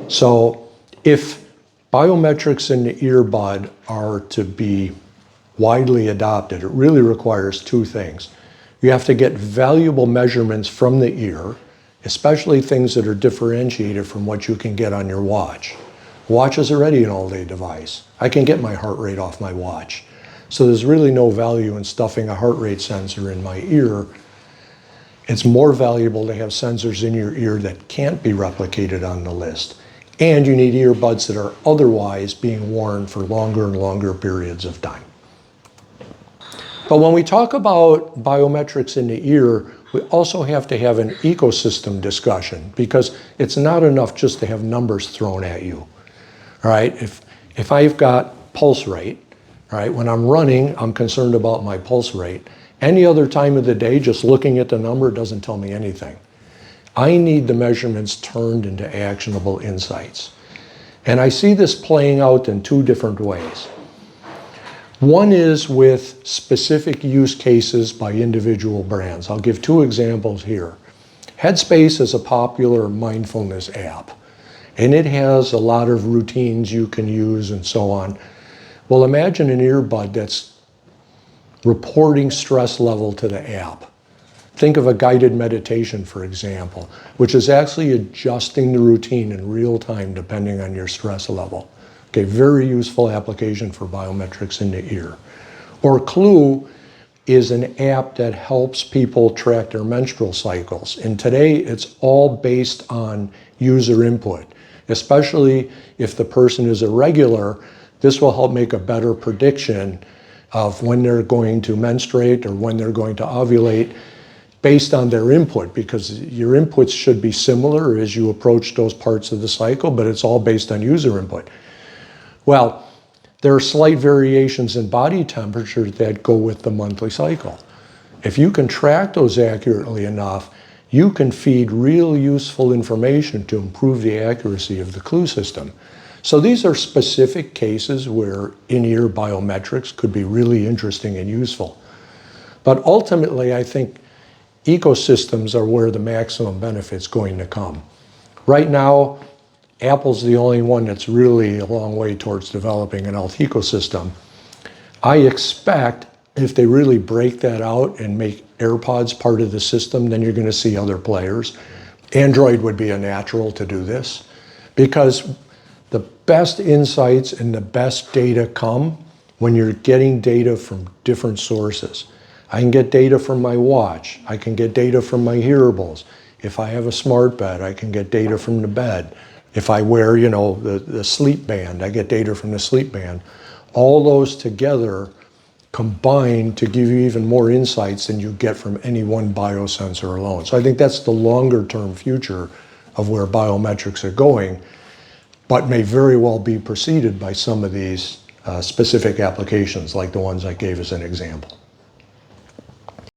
So if biometrics in the earbud are to be widely adopted, it really requires two things. You have to get valuable measurements from the ear, especially things that are differentiated from what you can get on your watch. Watch is already an all-day device. I can get my heart rate off my watch. So there's really no value in stuffing a heart rate sensor in my ear. It's more valuable to have sensors in your ear that can't be replicated on the list. And you need earbuds that are otherwise being worn for longer and longer periods of time. But when we talk about biometrics in the ear, we also have to have an ecosystem discussion, because it's not enough just to have numbers thrown at you. All right, if I've got pulse rate, all right, when I'm running, I'm concerned about my pulse rate. Any other time of the day, just looking at the number doesn't tell me anything. I need the measurements turned into actionable insights. And I see this playing out in two different ways. One is with specific use cases by individual brands. I'll give two examples here. Headspace is a popular mindfulness app, and it has a lot of routines you can use and so on. Well, imagine an earbud that's reporting stress level to the app. Think of a guided meditation, for example, which is actually adjusting the routine in real time depending on your stress level. Okay, very useful application for biometrics in the ear. Or Clue is an app that helps people track their menstrual cycles. And today it's all based on user input, especially if the person is irregular. This will help make a better prediction of when they're going to menstruate or when they're going to ovulate based on their input, because your inputs should be similar as you approach those parts of the cycle, but it's all based on user input. Well, there are slight variations in body temperature that go with the monthly cycle. If you can track those accurately enough, you can feed real useful information to improve the accuracy of the Clue system. So these are specific cases where in-ear biometrics could be really interesting and useful. But ultimately, I think ecosystems are where the maximum benefit's going to come. Right now, Apple's the only one that's really a long way towards developing an health ecosystem. I expect if they really break that out and make AirPods part of the system, then you're going to see other players. Android would be a natural to do this, because the best insights and the best data come when you're getting data from different sources. I can get data from my watch. I can get data from my hearables. If I have a smart bed, I can get data from the bed. If I wear, the sleep band, I get data from the sleep band. All those together combine to give you even more insights than you get from any one biosensor alone. So I think that's the longer term future of where biometrics are going, but may very well be preceded by some of these specific applications like the ones I gave as an example.